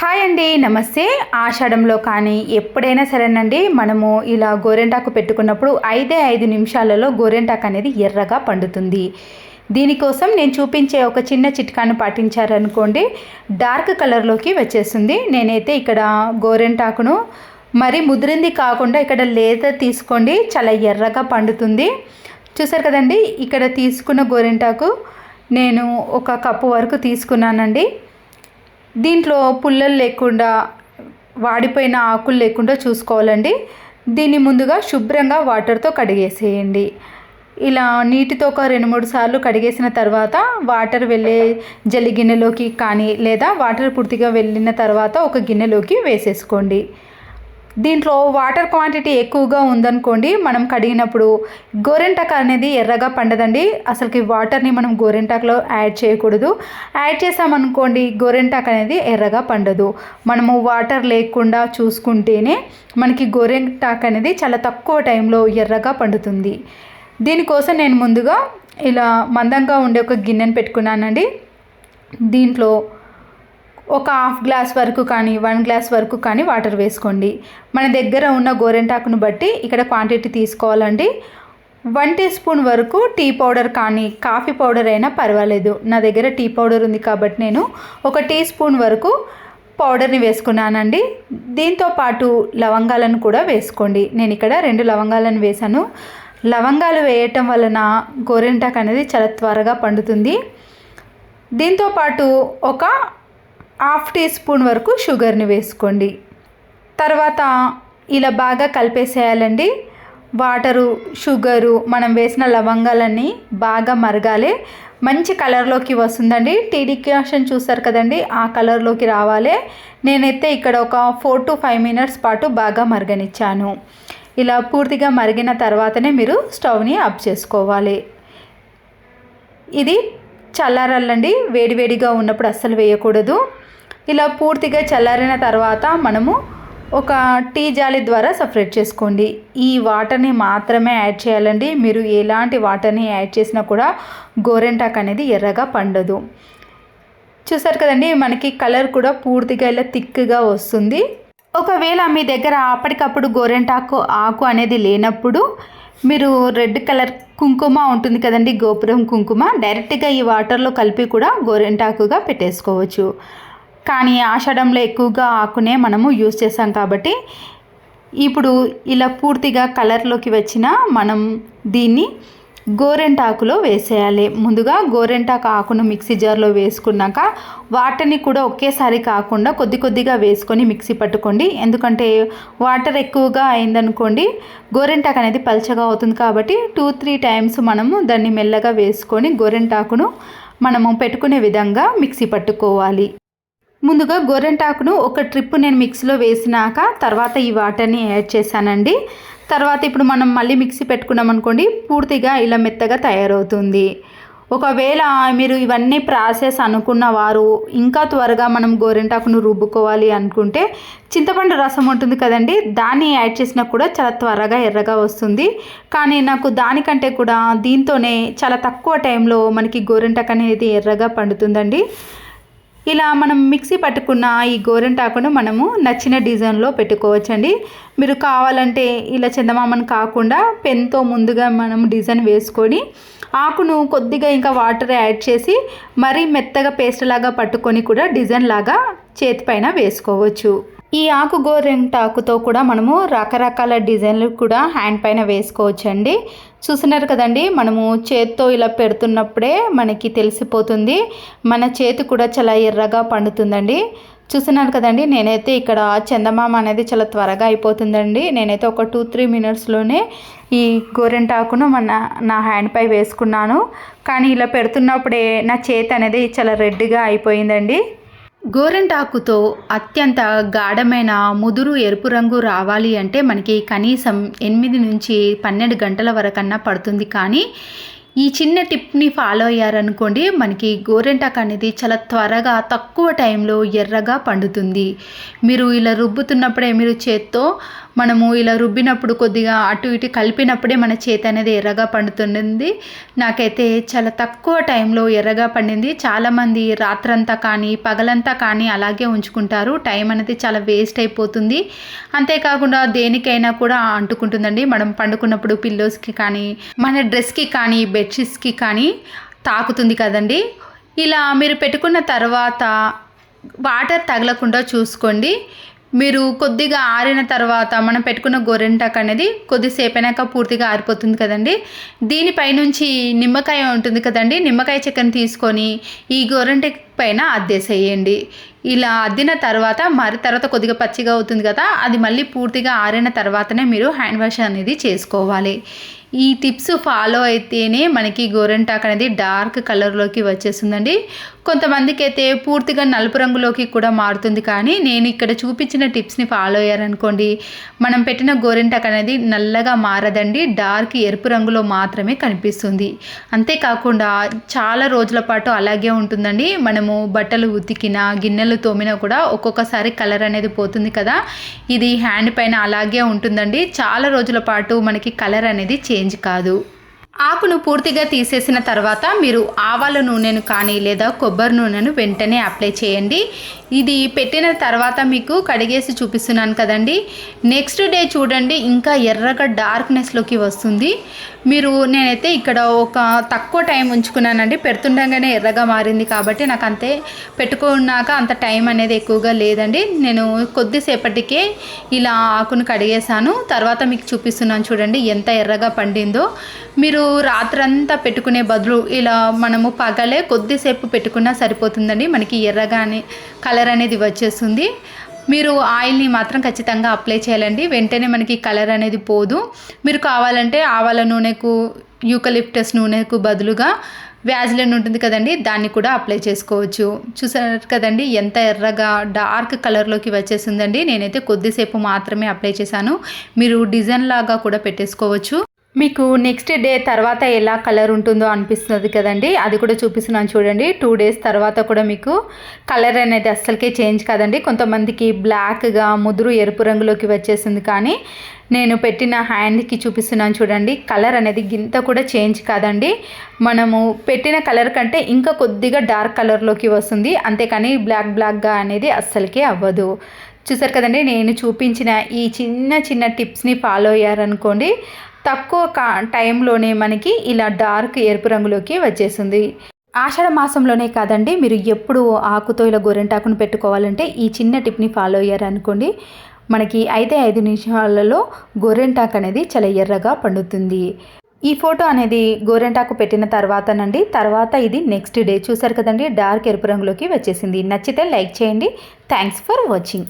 Hi అండి, నమస్తే. ఆషాఢంలో కానీ ఎప్పుడైనా సరేనండి, మనము ఇలా గోరెంటాకు పెట్టుకున్నప్పుడు 5 నిమిషాలలో గోరెంటాకు అనేది ఎర్రగా పండుతుంది. దీనికోసం నేను చూపించే ఒక చిన్న చిట్కాను పాటించారనుకోండి, డార్క్ కలర్లోకి వచ్చేస్తుంది. నేనైతే ఇక్కడ గోరెంటాకును మరి ముదిరింది కాకుండా ఇక్కడ లేత తీసుకోండి, చాలా ఎర్రగా పండుతుంది. చూసారు కదండి, ఇక్కడ తీసుకున్న గోరెంటాకు నేను 1 కప్పు వరకు తీసుకున్నానండి. దీంట్లో పుల్లలు లేకుండా, వాడిపోయిన ఆకులు లేకుండా చూసుకోవాలండి. దీన్ని ముందుగా శుభ్రంగా వాటర్తో కడిగేసేయండి. ఇలా నీటితో ఒక 2-3 సార్లు కడిగేసిన తర్వాత వాటర్ వెళ్ళే జల్లి గిన్నెలోకి కానీ, లేదా వాటర్ పూర్తిగా వెళ్ళిన తర్వాత ఒక గిన్నెలోకి వేసేసుకోండి. దీంట్లో వాటర్ క్వాంటిటీ ఎక్కువగా ఉందనుకోండి, మనం కడిగినప్పుడు గోరెంటాకు అనేది ఎర్రగా పండదండి. అసలుకి వాటర్ని మనం గోరెంటాకులో యాడ్ చేయకూడదు. యాడ్ చేసామనుకోండి, గోరెంటాకు అనేది ఎర్రగా పండదు. మనము వాటర్ లేకుండా చూసుకుంటేనే మనకి గోరెంటాకు అనేది చాలా తక్కువ టైంలో ఎర్రగా పండుతుంది. దీనికోసం నేను ముందుగా ఇలా మందంగా ఉండే ఒక గిన్నెను పెట్టుకున్నానండి. దీంట్లో ఒక 1/2 గ్లాస్ వరకు కానీ 1 గ్లాస్ వరకు కానీ వాటర్ వేసుకోండి. మన దగ్గర ఉన్న గోరెంటాకును బట్టి ఇక్కడ క్వాంటిటీ తీసుకోవాలండి. 1 టీ స్పూన్ వరకు టీ పౌడర్ కానీ కాఫీ పౌడర్ అయినా పర్వాలేదు. నా దగ్గర టీ పౌడర్ ఉంది కాబట్టి నేను 1 టీ స్పూన్ వరకు పౌడర్ని వేసుకున్నానండి. దీంతో పాటు లవంగాలను కూడా వేసుకోండి. నేను ఇక్కడ 2 లవంగాలను వేసాను. లవంగాలు వేయటం వలన గోరెంటాకు అనేది చాలా త్వరగా పండుతుంది. దీంతోపాటు ఒక 1/2 టీ స్పూన్ వరకు షుగర్ని వేసుకోండి. తర్వాత ఇలా బాగా కలిపేసేయాలండి. వాటరు, షుగరు, మనం వేసిన లవంగాలన్నీ బాగా మరగాలి. మంచి కలర్లోకి వస్తుందండి. టీ డికాషన్ చూస్తారు కదండి, ఆ కలర్లోకి రావాలి. నేనైతే ఇక్కడ ఒక 4 to 5 మినిట్స్ పాటు బాగా మరగనిచ్చాను. ఇలా పూర్తిగా మరిగిన తర్వాతనే మీరు స్టవ్ని ఆఫ్ చేసుకోవాలి. ఇది చల్లారాలండి, వేడివేడిగా ఉన్నప్పుడు అస్సలు వేయకూడదు. ఇలా పూర్తిగా చల్లారిన తర్వాత మనము ఒక టీ జాలి ద్వారా సపరేట్ చేసుకోండి. ఈ వాటర్ని మాత్రమే యాడ్ చేయాలండి. మీరు ఎలాంటి వాటర్ని యాడ్ చేసినా కూడా గోరెంటాకు అనేది ఎర్రగా పండదు. చూసారు కదండి, మనకి కలర్ కూడా పూర్తిగా ఇలా థిక్గా వస్తుంది. ఒకవేళ మీ దగ్గర అప్పటికప్పుడు గోరెంటాకు ఆకు అనేది లేనప్పుడు మీరు రెడ్ కలర్ కుంకుమ ఉంటుంది కదండి, గోపురం కుంకుమ, డైరెక్ట్గా ఈ వాటర్లో కలిపి కూడా గోరెంటాకుగా పెట్టేసుకోవచ్చు. కానీ ఆషాఢంలో ఎక్కువగా ఆకునే మనము యూజ్ చేస్తాం కాబట్టి ఇప్పుడు ఇలా పూర్తిగా కలర్లోకి వచ్చిన మనం దీన్ని గోరెంటాకులో వేసేయాలి. ముందుగా గోరెంటాకు ఆకును మిక్సీ జార్లో వేసుకున్నాక వాటర్ని కూడా ఒకేసారి కాకుండా కొద్ది కొద్దిగా వేసుకొని మిక్సీ పట్టుకోండి. ఎందుకంటే వాటర్ ఎక్కువగా అయిందనుకోండి గోరెంటాకు అనేది పల్చగా అవుతుంది. కాబట్టి 2-3 టైమ్స్ మనము దాన్ని మెల్లగా వేసుకొని గోరెంటాకును మనము పెట్టుకునే విధంగా మిక్సీ పట్టుకోవాలి. ముందుగా గోరెంటాకును ఒక ట్రిప్ నేను మిక్సీలో వేసినాక తర్వాత ఈ వాటర్ని యాడ్ చేశానండి. తర్వాత ఇప్పుడు మనం మళ్ళీ మిక్సీ పెట్టుకున్నాం అనుకోండి, పూర్తిగా ఇలా మెత్తగా తయారవుతుంది. ఒకవేళ మీరు ఇవన్నీ ప్రాసెస్ అనుకున్న వారు ఇంకా త్వరగా మనం గోరెంటాకును రుబ్బుకోవాలి అనుకుంటే చింతపండు రసం ఉంటుంది కదండి, దాన్ని యాడ్ చేసినా కూడా చాలా త్వరగా ఎర్రగా వస్తుంది. కానీ నాకు దానికంటే కూడా దీంతోనే చాలా తక్కువ టైంలో మనకి గోరెంటాకు అనేది ఎర్రగా పండుతుందండి. ఇలా మనం మిక్సీ పట్టుకున్న ఈ గోరెంటాకును మనము నచ్చిన డిజైన్లో పెట్టుకోవచ్చండి. మీరు కావాలంటే ఇలా చందమామను కాకుండా పెన్తో ముందుగా మనం డిజైన్ వేసుకొని ఆకును కొద్దిగా ఇంకా వాటర్ యాడ్ చేసి మరీ మెత్తగా పేస్ట్ లాగా పట్టుకొని కూడా డిజైన్ లాగా చేతిపైన వేసుకోవచ్చు. ఈ ఆకు గోరెంటాకుతో కూడా మనము రకరకాల డిజైన్లు కూడా హ్యాండ్ పైన వేసుకోవచ్చండి. చూస్తున్నారు కదండి, మనము చేతితో ఇలా పెడుతున్నప్పుడే మనకి తెలిసిపోతుంది. మన చేతి కూడా చాలా ఎర్రగా పండుతుందండి. చూస్తున్నారు కదండి, నేనైతే ఇక్కడ చందమామ అనేది చాలా త్వరగా అయిపోతుందండి. నేనైతే ఒక 2-3 మినిట్స్లోనే ఈ గోరెంటాకును నా హ్యాండ్ పై వేసుకున్నాను. కానీ ఇలా పెడుతున్నప్పుడే నా చేతి అనేది చాలా రెడ్గా అయిపోయిందండి. గోరెంటాకుతో అత్యంత గాఢమైన ముదురు ఎరుపు రంగు రావాలి అంటే మనకి కనీసం 8 నుంచి 12 గంటల వరకన్నా పడుతుంది. కానీ ఈ చిన్న టిప్ని ఫాలో అయ్యారనుకోండి, మనకి గోరెంటాకు అనేది చాలా త్వరగా తక్కువ టైంలో ఎర్రగా పండుతుంది. మీరు ఇలా రుబ్బుతున్నప్పుడే మీరు చేత్తో మనము ఇలా రుబ్బినప్పుడు కొద్దిగా అటు ఇటు కలిపినప్పుడే మన చేతి అనేది ఎర్రగా పండుతుంది. నాకైతే చాలా తక్కువ టైంలో ఎర్రగా పండింది. చాలామంది రాత్రంతా కానీ పగలంతా కానీ అలాగే ఉంచుకుంటారు. టైం అనేది చాలా వేస్ట్ అయిపోతుంది. అంతేకాకుండా దేనికైనా కూడా అంటుకుంటుందండి. మనం పండుకున్నప్పుడు పిల్లోస్కి కానీ మన డ్రెస్కి కానీ బెడ్షీట్స్కి కానీ తాకుతుంది కదండి. ఇలా మీరు పెట్టుకున్న తర్వాత వాటర్ తగలకుండా చూసుకోండి. మీరు కొద్దిగా ఆరిన తర్వాత మనం పెట్టుకున్న గోరింటాకు అనేది కొద్దిసేపు అయినాక పూర్తిగా ఆరిపోతుంది కదండి. దీనిపైనుంచి నిమ్మకాయ ఉంటుంది కదండి, నిమ్మకాయ చెక్కను తీసుకొని ఈ గోరింటాకు పైన అద్దేసేయండి. ఇలా అద్దిన తర్వాత తర్వాత కొద్దిగా పచ్చిగా అవుతుంది కదా, అది మళ్ళీ పూర్తిగా ఆరిన తర్వాతనే మీరు హ్యాండ్ వాష్ అనేది చేసుకోవాలి. ఈ టిప్స్ ఫాలో అయితేనే మనకి గోరింటాకు అనేది డార్క్ కలర్లోకి వచ్చేస్తుందండి. కొంతమందికి అయితే పూర్తిగా నలుపు రంగులోకి కూడా మారుతుంది. కానీ నేను ఇక్కడ చూపించిన టిప్స్ని ఫాలో అయ్యారనుకోండి, మనం పెట్టిన గోరింటాకు అనేది నల్లగా మారదండి, డార్క్ ఎరుపు రంగులో మాత్రమే కనిపిస్తుంది. అంతేకాకుండా చాలా రోజుల పాటు అలాగే ఉంటుందండి. మనము బట్టలు ఉతికినా గిన్నెలు తోమినా కూడా ఒక్కొక్కసారి కలర్ అనేది పోతుంది కదా, ఇది హ్యాండ్ పైన అలాగే ఉంటుందండి. చాలా రోజుల పాటు మనకి కలర్ అనేది చేంజ్ కాదు. ఆకును పూర్తిగా తీసేసిన తర్వాత మీరు ఆవాల నూనెను కానీ లేదా కొబ్బరి నూనెను వెంటనే అప్లై చేయండి. ఇది పెట్టిన తర్వాత మీకు కడిగేసి చూపిస్తున్నాను కదండి, నెక్స్ట్ డే చూడండి ఇంకా ఎర్రగా డార్క్నెస్లోకి వస్తుంది. నేనైతే ఇక్కడ ఒక తక్కువ టైం ఉంచుకున్నానండి, పెడుతుండగానే ఎర్రగా మారింది కాబట్టి నాకు అంతే, పెట్టుకున్నాక అంత టైం అనేది ఎక్కువగా లేదండి. నేను కొద్దిసేపటికే ఇలా ఆకును కడిగేసాను. తర్వాత మీకు చూపిస్తున్నాను చూడండి ఎంత ఎర్రగా పండిందో. మీరు రాత్రంతా పెట్టుకునే బదులు ఇలా మనము పగలే కొద్దిసేపు పెట్టుకున్నా సరిపోతుందండి, మనకి ఎర్రగానే కలర్ అనేది వచ్చేస్తుంది. మీరు ఆయిల్ని మాత్రం ఖచ్చితంగా అప్లై చేయాలండి, వెంటనే మనకి కలర్ అనేది పోదు. మీరు కావాలంటే ఆవాల నూనెకు యూకలిప్టస్ నూనెకు బదులుగా వ్యాజిలిన్ ఉంటుంది కదండి, దాన్ని కూడా అప్లై చేసుకోవచ్చు. చూసారు కదండి ఎంత ఎర్రగా డార్క్ కలర్లోకి వచ్చేసిందండి. నేనైతే కొద్దిసేపు మాత్రమే అప్లై చేశాను, మీరు డిజైన్ లాగా కూడా పెట్టేసుకోవచ్చు. మీకు నెక్స్ట్ డే తర్వాత ఎలా కలర్ ఉంటుందో అనిపిస్తుంది కదండి, అది కూడా చూపిస్తున్నాను చూడండి. 2 days తర్వాత కూడా మీకు కలర్ అనేది అస్సలకే చేంజ్ కాదండి. కొంతమందికి బ్లాక్గా ముదురు ఎరుపు రంగులోకి వచ్చేసింది, కానీ నేను పెట్టిన హ్యాండ్కి చూపిస్తున్నాను చూడండి, కలర్ అనేది గింత కూడా చేంజ్ కాదండి. మనము పెట్టిన కలర్ కంటే ఇంకా కొద్దిగా డార్క్ కలర్లోకి వస్తుంది, అంతేకాని బ్లాక్గా అనేది అస్సలకే అవ్వదు. చూసారు కదండి, నేను చూపించిన ఈ చిన్న టిప్స్ని ఫాలో అయ్యారనుకోండి, తక్కువ టైంలోనే మనకి ఇలా డార్క్ ఎరుపు రంగులోకి వచ్చేస్తుంది. ఆషాఢ మాసంలోనే కాదండి, మీరు ఎప్పుడు ఆకుతో ఇలా గోరింటాకును పెట్టుకోవాలంటే ఈ చిన్న టిప్ని ఫాలో అయ్యారనుకోండి, మనకి 5 నిమిషాలలో గోరింటాకు అనేది చాలా ఎర్రగా పండుతుంది. ఈ ఫోటో అనేది గోరింటాకు పెట్టిన తర్వాత ఇది నెక్స్ట్ డే చూసారు కదండి, డార్క్ ఎరుపు రంగులోకి వచ్చేసింది. నచ్చితే లైక్ చేయండి. Thanks for watching.